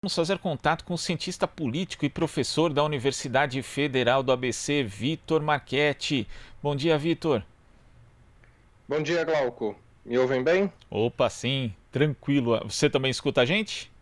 Vamos fazer contato com o cientista político e professor da Universidade Federal do ABC, Vitor Marchetti. Bom dia, Vitor. Bom dia, Glauco. Me ouvem bem? Opa, sim, tranquilo. Você também escuta a gente?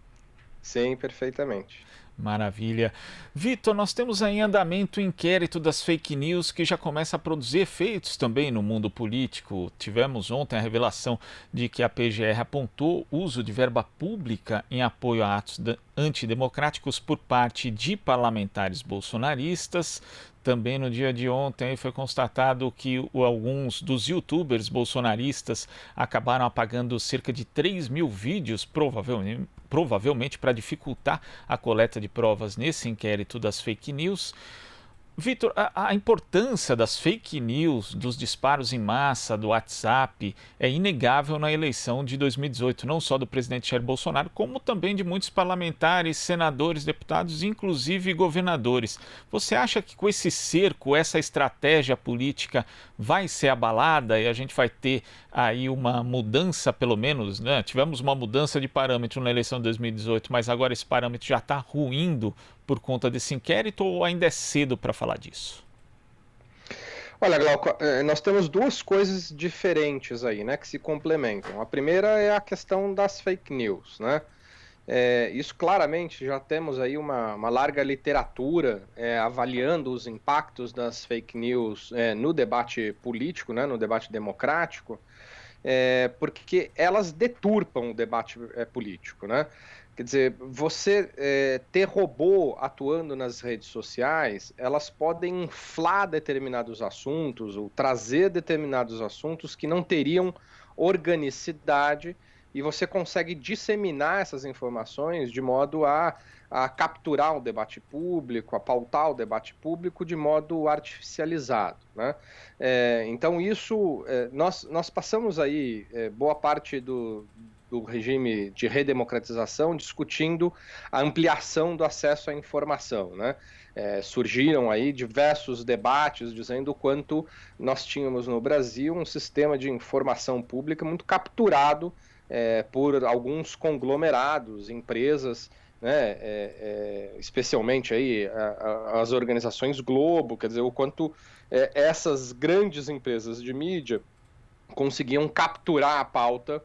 Sim, perfeitamente. Maravilha. Vitor, nós temos aí em andamento o inquérito das fake news que já começa a produzir efeitos também no mundo político. Tivemos ontem a revelação de que a PGR apontou uso de verba pública em apoio a atos antidemocráticos por parte de parlamentares bolsonaristas. Também no dia de ontem foi constatado que alguns dos youtubers bolsonaristas acabaram apagando cerca de 3 mil vídeos, provavelmente para dificultar a coleta de provas nesse inquérito das fake news. Vitor, a importância das fake news, dos disparos em massa, do WhatsApp, é inegável na eleição de 2018, não só do presidente Jair Bolsonaro, como também de muitos parlamentares, senadores, deputados, inclusive governadores. Você acha que com esse cerco, essa estratégia política vai ser abalada e a gente vai ter aí uma mudança, pelo menos, né? Tivemos uma mudança de parâmetro na eleição de 2018, mas agora esse parâmetro já está ruindo por conta desse inquérito ou ainda é cedo para falar disso? Olha, Glauco, nós temos duas coisas diferentes aí, né, que se complementam. A primeira é a questão das fake news, né? Isso claramente já temos aí uma larga literatura avaliando os impactos das fake news no debate político, né, no debate democrático, porque elas deturpam o debate político, né? Quer dizer, você ter robô atuando nas redes sociais, elas podem inflar determinados assuntos ou trazer determinados assuntos que não teriam organicidade e você consegue disseminar essas informações de modo a capturar o debate público, a pautar o debate público de modo artificializado, né? Então, nós passamos aí boa parte do regime de redemocratização discutindo a ampliação do acesso à informação, né? Surgiram aí diversos debates dizendo o quanto nós tínhamos no Brasil um sistema de informação pública muito capturado por alguns conglomerados, empresas, né, especialmente aí as organizações Globo, quer dizer, o quanto essas grandes empresas de mídia conseguiam capturar a pauta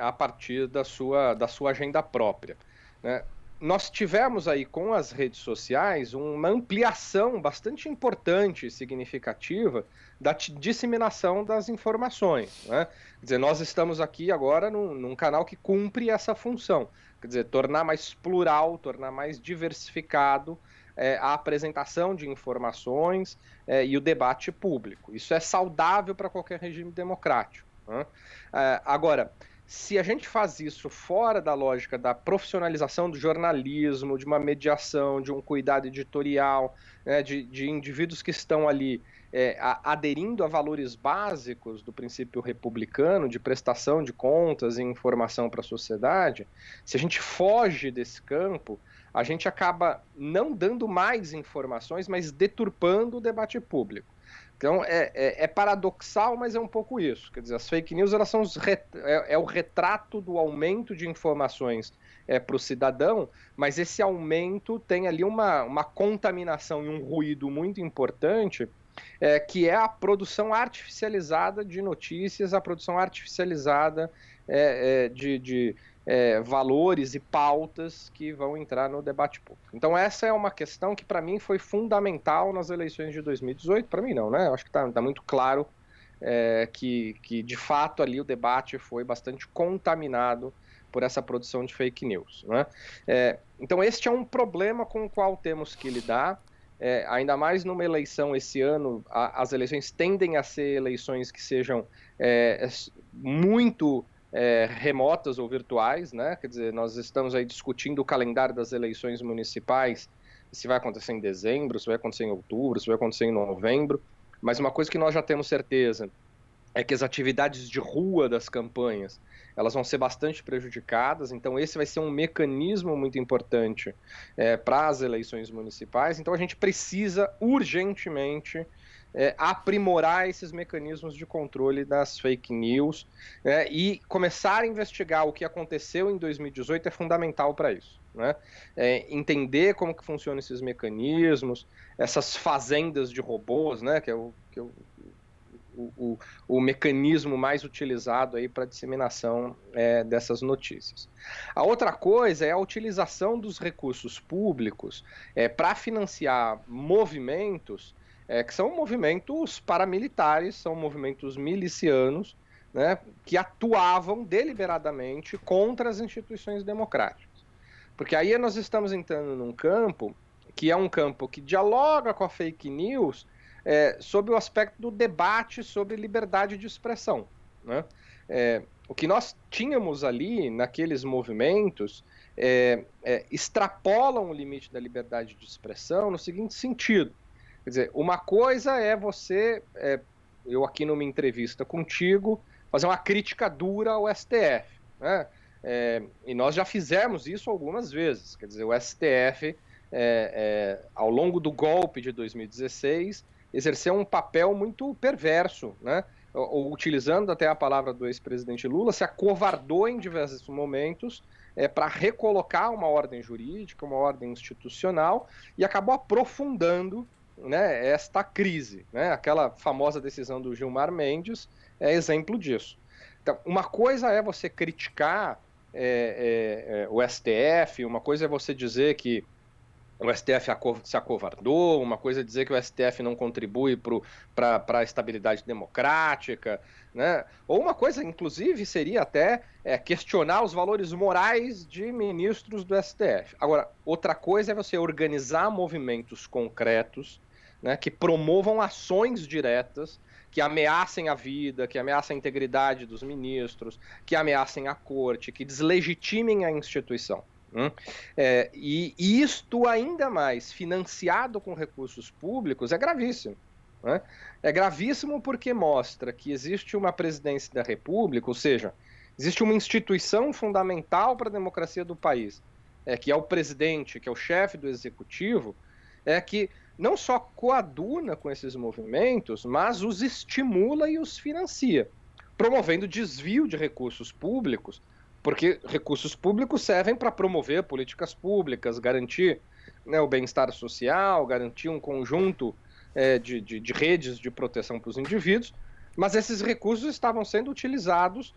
a partir da sua agenda própria, né? Nós tivemos aí com as redes sociais uma ampliação bastante importante e significativa da disseminação das informações, né? Quer dizer, nós estamos aqui agora num canal que cumpre essa função, quer dizer, tornar mais plural, tornar mais diversificado a apresentação de informações e o debate público. Isso é saudável para qualquer regime democrático, né? Agora, se a gente faz isso fora da lógica da profissionalização do jornalismo, de uma mediação, de um cuidado editorial, né, de indivíduos que estão ali aderindo a valores básicos do princípio republicano de prestação de contas e informação para a sociedade, se a gente foge desse campo, a gente acaba não dando mais informações, mas deturpando o debate público. Então é paradoxal, mas é um pouco isso. Quer dizer, as fake news elas são o retrato do aumento de informações para o cidadão, mas esse aumento tem ali uma contaminação e um ruído muito importante, que é a produção artificializada de notícias, a produção artificializada de valores e pautas que vão entrar no debate público. Então, essa é uma questão que, para mim, foi fundamental nas eleições de 2018. Para mim, não, né? Eu acho que está muito claro que, de fato, ali o debate foi bastante contaminado por essa produção de fake news, né? Então, este é um problema com o qual temos que lidar. Ainda mais numa eleição esse ano, as eleições tendem a ser eleições que sejam muito remotas ou virtuais, né? Quer dizer, nós estamos aí discutindo o calendário das eleições municipais, se vai acontecer em dezembro, se vai acontecer em outubro, se vai acontecer em novembro, mas uma coisa que nós já temos certeza é que as atividades de rua das campanhas, elas vão ser bastante prejudicadas, então esse vai ser um mecanismo muito importante para as eleições municipais, então a gente precisa urgentemente aprimorar esses mecanismos de controle das fake news e começar a investigar o que aconteceu em 2018 é fundamental para isso. né? Entender como que funcionam esses mecanismos, essas fazendas de robôs, né? Que é o mecanismo mais utilizado aí para disseminação dessas notícias. A outra coisa é a utilização dos recursos públicos para financiar movimentos que são movimentos paramilitares, são movimentos milicianos, né, que atuavam deliberadamente contra as instituições democráticas. Porque aí nós estamos entrando num campo que é um campo que dialoga com a fake news sob o aspecto do debate sobre liberdade de expressão, né? O que nós tínhamos ali naqueles movimentos extrapolam o limite da liberdade de expressão no seguinte sentido. Quer dizer, uma coisa é você, eu aqui numa entrevista contigo, fazer uma crítica dura ao STF, né? E nós já fizemos isso algumas vezes. Quer dizer, o STF, ao longo do golpe de 2016, exerceu um papel muito perverso, né? Utilizando até a palavra do ex-presidente Lula, se acovardou em diversos momentos para recolocar uma ordem jurídica, uma ordem institucional, e acabou aprofundando, né, esta crise, né? Aquela famosa decisão do Gilmar Mendes é exemplo disso. Então, uma coisa é você criticar o STF, uma coisa é você dizer que o STF se acovardou, uma coisa é dizer que o STF não contribui para a estabilidade democrática, né? Ou uma coisa, inclusive, seria até questionar os valores morais de ministros do STF. Agora, outra coisa é você organizar movimentos concretos, né, que promovam ações diretas, que ameacem a vida, que ameacem a integridade dos ministros, que ameacem a corte, que deslegitimem a instituição. E isto ainda mais financiado com recursos públicos é gravíssimo, né? É gravíssimo porque mostra que existe uma presidência da República, ou seja, existe uma instituição fundamental para a democracia do país, que é o presidente, que é o chefe do executivo, que não só coaduna com esses movimentos, mas os estimula e os financia, promovendo desvio de recursos públicos, porque recursos públicos servem para promover políticas públicas, garantir, né, o bem-estar social, garantir um conjunto de redes de proteção para os indivíduos, mas esses recursos estavam sendo utilizados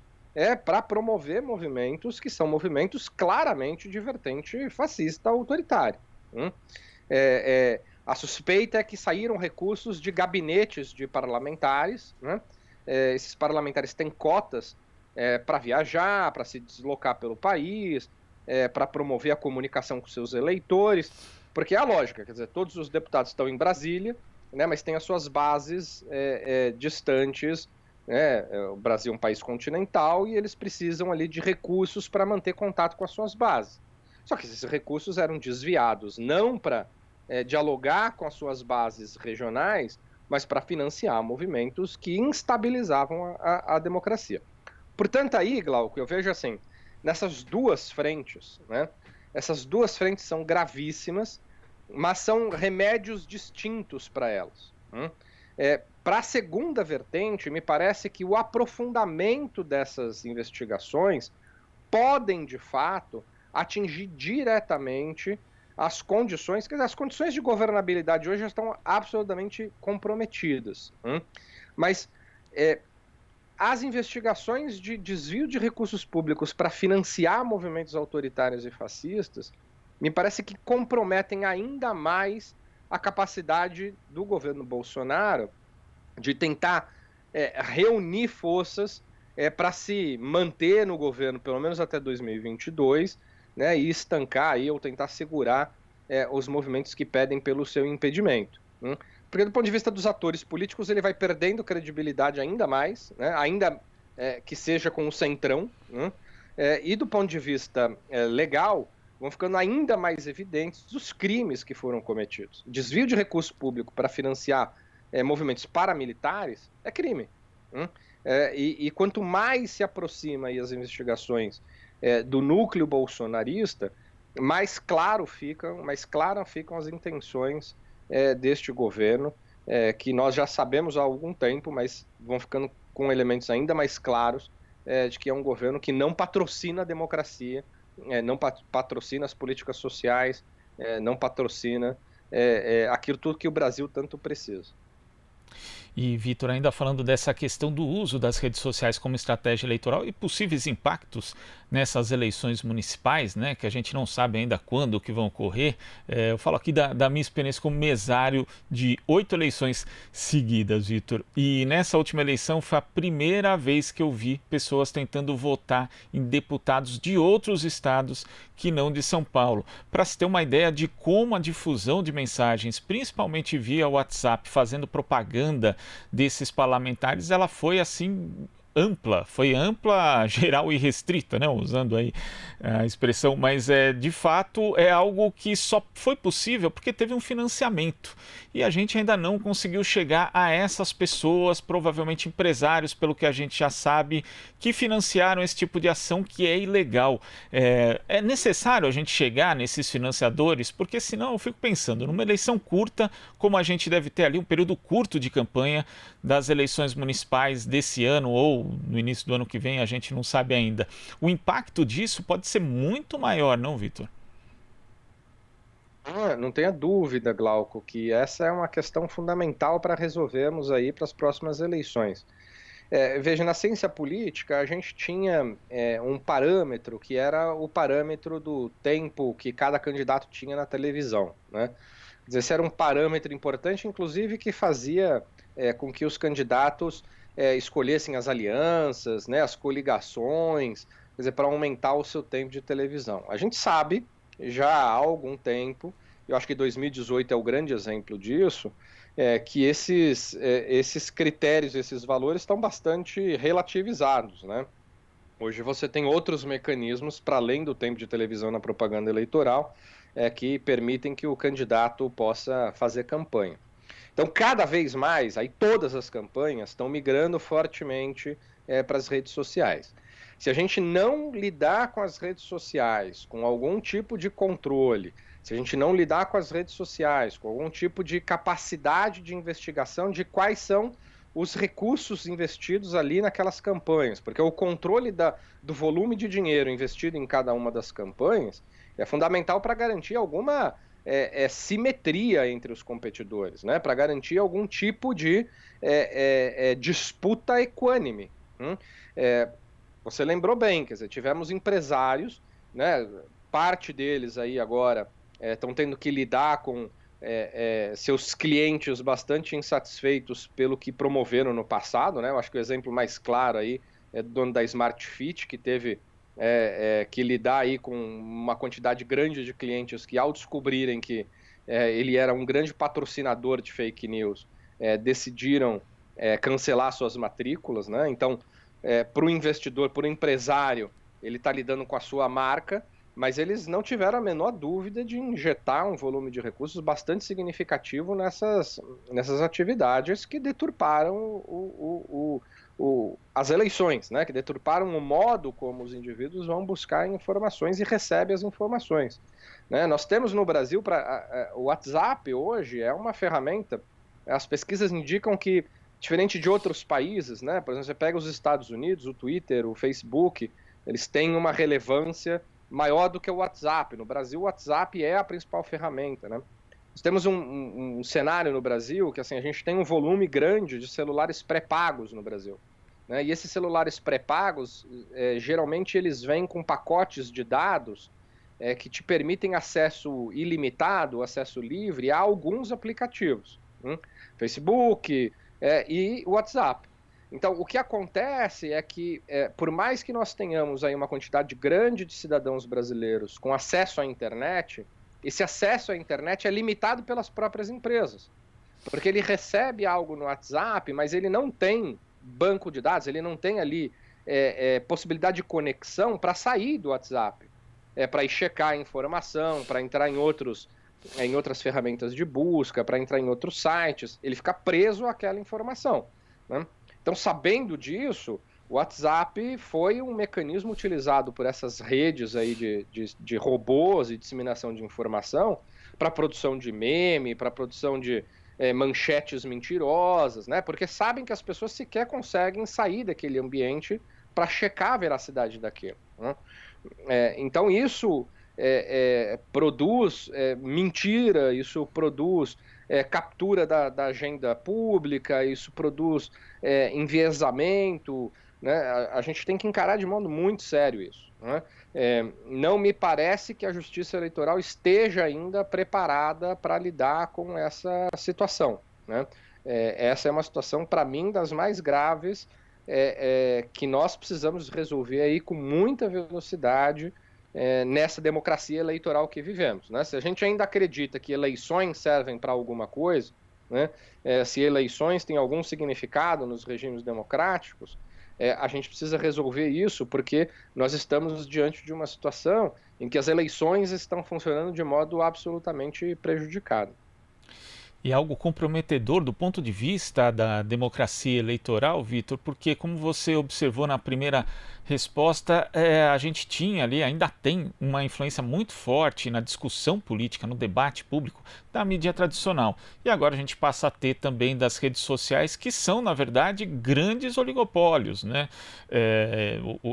para promover movimentos que são movimentos claramente de vertente fascista autoritária. A suspeita é que saíram recursos de gabinetes de parlamentares, né? Esses parlamentares têm cotas para viajar, para se deslocar pelo país, para promover a comunicação com seus eleitores, porque é a lógica, quer dizer, todos os deputados estão em Brasília, né, mas têm as suas bases distantes, né? O Brasil é um país continental e eles precisam ali de recursos para manter contato com as suas bases. Só que esses recursos eram desviados não para dialogar com as suas bases regionais, mas para financiar movimentos que instabilizavam a democracia. Portanto, aí, Glauco, eu vejo assim, nessas duas frentes, né? Essas duas frentes são gravíssimas, mas são remédios distintos para elas. Para a segunda vertente, me parece que o aprofundamento dessas investigações podem, de fato, atingir diretamente as condições, quer dizer, as condições de governabilidade hoje já estão absolutamente comprometidas. Mas as investigações de desvio de recursos públicos para financiar movimentos autoritários e fascistas, me parece que comprometem ainda mais a capacidade do governo Bolsonaro de tentar reunir forças para se manter no governo, pelo menos até 2022, né, e estancar aí, ou tentar segurar os movimentos que pedem pelo seu impedimento. Porque do ponto de vista dos atores políticos, ele vai perdendo credibilidade ainda mais, né? Ainda que seja com o centrão, e do ponto de vista legal, vão ficando ainda mais evidentes os crimes que foram cometidos. Desvio de recurso público para financiar movimentos paramilitares é crime. E quanto mais se aproxima aí as investigações do núcleo bolsonarista, mais claras ficam as intenções deste governo, que nós já sabemos há algum tempo, mas vão ficando com elementos ainda mais claros de que é um governo que não patrocina a democracia, não patrocina as políticas sociais, não patrocina aquilo tudo que o Brasil tanto precisa. E, Vitor, ainda falando dessa questão do uso das redes sociais como estratégia eleitoral e possíveis impactos nessas eleições municipais, né, que a gente não sabe ainda quando que vão ocorrer. Eu falo aqui da minha experiência como mesário de 8 eleições seguidas, Vitor. E nessa última eleição foi a primeira vez que eu vi pessoas tentando votar em deputados de outros estados que não de São Paulo. Para se ter uma ideia de como a difusão de mensagens, principalmente via WhatsApp, fazendo propaganda desses parlamentares, ela foi assim ampla, geral e restrita, né? Usando aí a expressão, mas de fato é algo que só foi possível porque teve um financiamento e a gente ainda não conseguiu chegar a essas pessoas, provavelmente empresários, pelo que a gente já sabe, que financiaram esse tipo de ação que é ilegal. É necessário a gente chegar nesses financiadores, porque senão eu fico pensando, numa eleição curta, como a gente deve ter ali um período curto de campanha das eleições municipais desse ano ou no início do ano que vem, a gente não sabe ainda. O impacto disso pode ser muito maior, não, Vitor? Não tenha dúvida, Glauco, que essa é uma questão fundamental para resolvermos aí para as próximas eleições. Veja, na ciência política, a gente tinha um parâmetro que era o parâmetro do tempo que cada candidato tinha na televisão, né? Quer dizer, esse era um parâmetro importante, inclusive, que fazia com que os candidatos escolhessem as alianças, né, as coligações, quer dizer, para aumentar o seu tempo de televisão. A gente sabe, já há algum tempo, eu acho que 2018 é o grande exemplo disso, que esses critérios, esses valores estão bastante relativizados, né? Hoje você tem outros mecanismos para além do tempo de televisão na propaganda eleitoral, que permitem que o candidato possa fazer campanha. Então, cada vez mais, aí todas as campanhas estão migrando fortemente para as redes sociais. Se a gente não lidar com as redes sociais, com algum tipo de controle, se a gente não lidar com as redes sociais, com algum tipo de capacidade de investigação de quais são os recursos investidos ali naquelas campanhas, porque o controle do volume de dinheiro investido em cada uma das campanhas é fundamental para garantir alguma simetria entre os competidores, né? Para garantir algum tipo de disputa equânime. Você lembrou bem, quer dizer, tivemos empresários, né? Parte deles aí agora estão tendo que lidar com seus clientes bastante insatisfeitos pelo que promoveram no passado, né? Eu acho que o exemplo mais claro aí é do dono da Smart Fit, que teve que lidar aí com uma quantidade grande de clientes que, ao descobrirem que ele era um grande patrocinador de fake news, decidiram cancelar suas matrículas, né? Então, para o investidor, para o empresário, ele está lidando com a sua marca, mas eles não tiveram a menor dúvida de injetar um volume de recursos bastante significativo nessas atividades que deturparam as eleições, né? Que deturparam o modo como os indivíduos vão buscar informações e recebem as informações. Né? Nós temos no Brasil, o WhatsApp hoje é uma ferramenta, as pesquisas indicam que, diferente de outros países, né? Por exemplo, você pega os Estados Unidos, o Twitter, o Facebook, eles têm uma relevância maior do que o WhatsApp. No Brasil, o WhatsApp é a principal ferramenta, né? Nós temos um cenário no Brasil que, assim, a gente tem um volume grande de celulares pré-pagos no Brasil, né? E esses celulares pré-pagos, geralmente eles vêm com pacotes de dados que te permitem acesso ilimitado, acesso livre a alguns aplicativos, Facebook e WhatsApp. Então, o que acontece é que, por mais que nós tenhamos aí uma quantidade grande de cidadãos brasileiros com acesso à internet, esse acesso à internet é limitado pelas próprias empresas, porque ele recebe algo no WhatsApp, mas ele não tem banco de dados, ele não tem ali possibilidade de conexão para sair do WhatsApp, para ir checar a informação, para entrar em outras ferramentas de busca, para entrar em outros sites, ele fica preso àquela informação, né? Então, sabendo disso, o WhatsApp foi um mecanismo utilizado por essas redes aí de robôs e disseminação de informação para produção de meme, para produção de manchetes mentirosas, né? Porque sabem que as pessoas sequer conseguem sair daquele ambiente para checar a veracidade daquilo, né? Então isso produz mentira, isso produz captura da agenda pública, isso produz enviesamento, né? A gente tem que encarar de modo muito sério isso, né? Não me parece que a Justiça Eleitoral esteja ainda preparada para lidar com essa situação, né? Essa é uma situação, para mim, das mais graves que nós precisamos resolver aí com muita velocidade nessa democracia eleitoral que vivemos, né? Se a gente ainda acredita que eleições servem para alguma coisa, né? Se eleições têm algum significado nos regimes democráticos, a gente precisa resolver isso, porque nós estamos diante de uma situação em que as eleições estão funcionando de modo absolutamente prejudicado. E algo comprometedor do ponto de vista da democracia eleitoral, Vitor, porque, como você observou na primeira resposta, a gente tinha ali, ainda tem uma influência muito forte na discussão política, no debate público da mídia tradicional. E agora a gente passa a ter também das redes sociais, que são, na verdade, grandes oligopólios, né?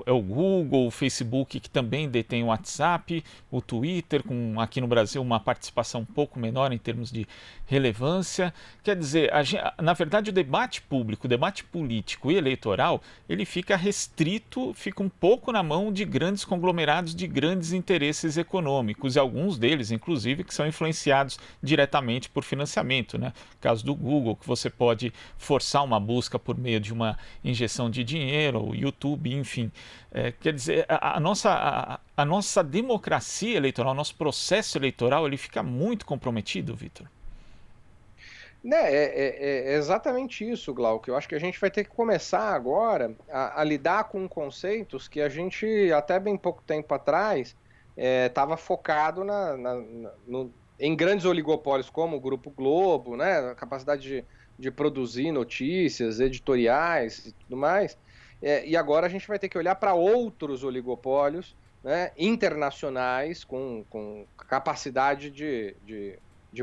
O Google, o Facebook, que também detém o WhatsApp, o Twitter, com aqui no Brasil uma participação um pouco menor em termos de relevância. Quer dizer, na verdade, o debate público, o debate político e eleitoral, ele fica restrito, fica um pouco na mão de grandes conglomerados de grandes interesses econômicos, e alguns deles, inclusive, que são influenciados diretamente por financiamento, né? No caso do Google, que você pode forçar uma busca por meio de uma injeção de dinheiro, o YouTube, enfim. Quer dizer, a nossa democracia eleitoral, o nosso processo eleitoral, ele fica muito comprometido, Vitor. Né, é exatamente isso, Glauco. Eu acho que a gente vai ter que começar agora a lidar com conceitos que a gente, até bem pouco tempo atrás, estava focado em grandes oligopólios como o Grupo Globo, né, a capacidade de produzir notícias, editoriais e tudo mais. E agora a gente vai ter que olhar para outros oligopólios, né, internacionais com capacidade de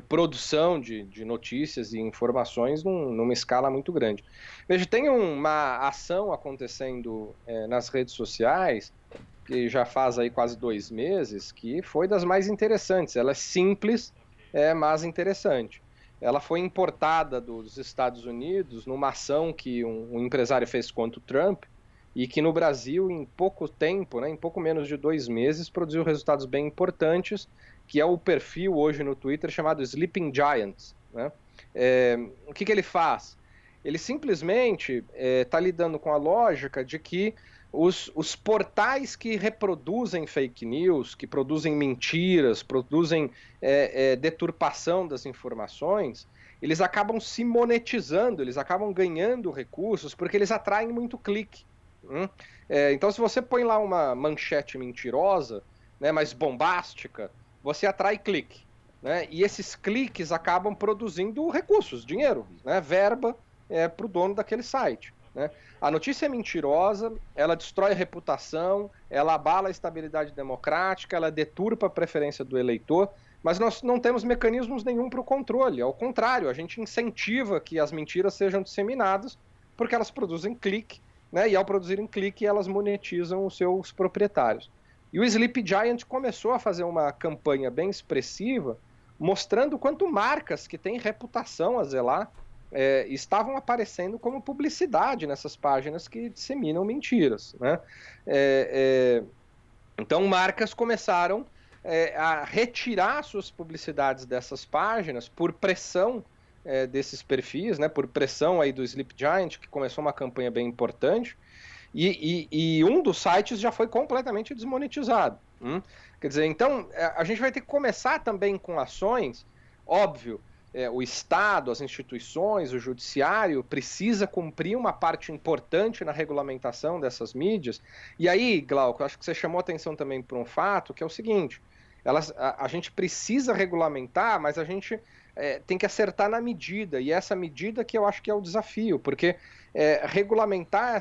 produção de notícias e informações numa escala muito grande. Veja, tem uma ação acontecendo nas redes sociais, que já faz aí quase 2 meses, que foi das mais interessantes. Ela é simples, mas interessante. Ela foi importada dos Estados Unidos numa ação que um empresário fez contra o Trump, e que no Brasil, em pouco tempo, né, em pouco menos de 2 meses, produziu resultados bem importantes, que é o perfil hoje no Twitter chamado Sleeping Giants, né? O que ele faz? Ele simplesmente está lidando com a lógica de que os portais que reproduzem fake news, que produzem mentiras, produzem deturpação das informações, eles acabam se monetizando, eles acabam ganhando recursos porque eles atraem muito clique. Então, se você põe lá uma manchete mentirosa, né, mais bombástica, você atrai clique, né? E esses cliques acabam produzindo recursos, dinheiro, né? Verba para o dono daquele site, né? A notícia é mentirosa, ela destrói a reputação, ela abala a estabilidade democrática, ela deturpa a preferência do eleitor, mas nós não temos mecanismos nenhum para o controle. Ao contrário, a gente incentiva que as mentiras sejam disseminadas porque elas produzem clique, né? E ao produzirem clique, elas monetizam os seus proprietários. E o Sleep Giant começou a fazer uma campanha bem expressiva, mostrando quanto marcas que têm reputação a zelar estavam aparecendo como publicidade nessas páginas que disseminam mentiras, né? Então, marcas começaram a retirar suas publicidades dessas páginas por pressão desses perfis, né? Por pressão aí do Sleep Giant, que começou uma campanha bem importante. E um dos sites já foi completamente desmonetizado. Quer dizer, então, a gente vai ter que começar também com ações, óbvio, o Estado, as instituições, o judiciário precisa cumprir uma parte importante na regulamentação dessas mídias. E aí, Glauco, eu acho que você chamou atenção também para um fato, que é o seguinte, a gente precisa regulamentar, mas a gente tem que acertar na medida, e essa medida que eu acho que é o desafio, porque regulamentar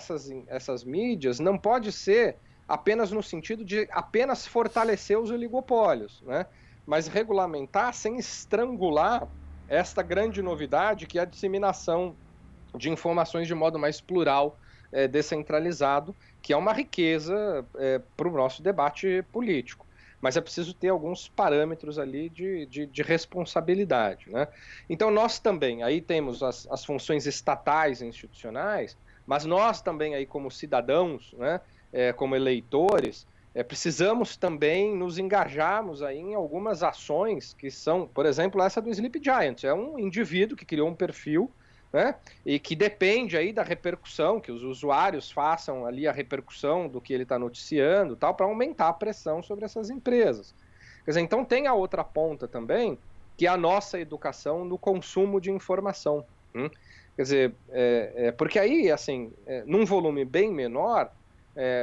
essas mídias não pode ser apenas no sentido de apenas fortalecer os oligopólios, né? Mas regulamentar sem estrangular esta grande novidade que é a disseminação de informações de modo mais plural, descentralizado, que é uma riqueza para o nosso debate político. Mas é preciso ter alguns parâmetros ali de responsabilidade, né? Então nós também, aí temos as funções estatais e institucionais, mas nós também aí como cidadãos, né, como eleitores, precisamos também nos engajarmos aí em algumas ações que são, por exemplo, essa do Sleep Giant, é um indivíduo que criou um perfil, né, e que depende aí da repercussão, que os usuários façam ali a repercussão do que ele está noticiando, tal, para aumentar a pressão sobre essas empresas. Quer dizer, então tem a outra ponta também, que é a nossa educação no consumo de informação. Quer dizer, porque aí, assim, num volume bem menor,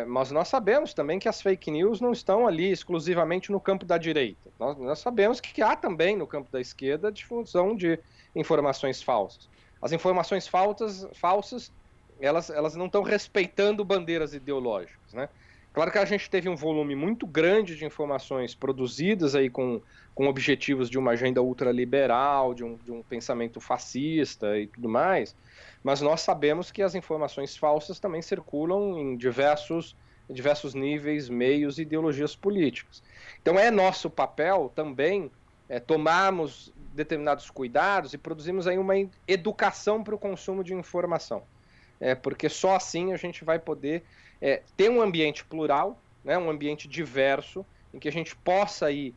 mas nós sabemos também que as fake news não estão ali exclusivamente no campo da direita. Nós sabemos que há também no campo da esquerda difusão de informações falsas. As informações falsas elas não estão respeitando bandeiras ideológicas, né? Claro que a gente teve um volume muito grande de informações produzidas aí com objetivos de uma agenda ultraliberal, de um pensamento fascista e tudo mais, mas nós sabemos que as informações falsas também circulam em diversos níveis, meios e ideologias políticas. Então é nosso papel também tomarmos determinados cuidados e produzimos aí uma educação para o consumo de informação. Porque só assim a gente vai poder ter um ambiente plural, né, um ambiente diverso, em que a gente possa aí,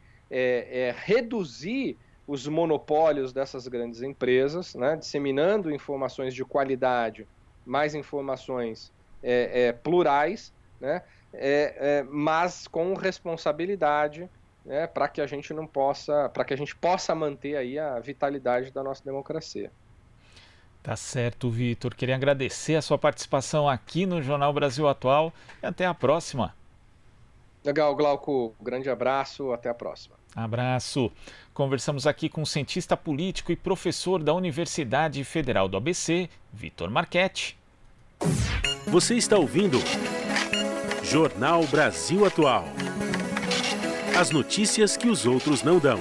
reduzir os monopólios dessas grandes empresas, né, disseminando informações de qualidade, mais informações plurais, né, mas com responsabilidade, né, para que a gente possa manter aí a vitalidade da nossa democracia. Tá certo, Vitor. Queria agradecer a sua participação aqui no Jornal Brasil Atual e até a próxima. Legal, Glauco. Grande abraço, até a próxima. Abraço. Conversamos aqui com o cientista político e professor da Universidade Federal do ABC, Vitor Marchetti. Você está ouvindo Jornal Brasil Atual. As notícias que os outros não dão.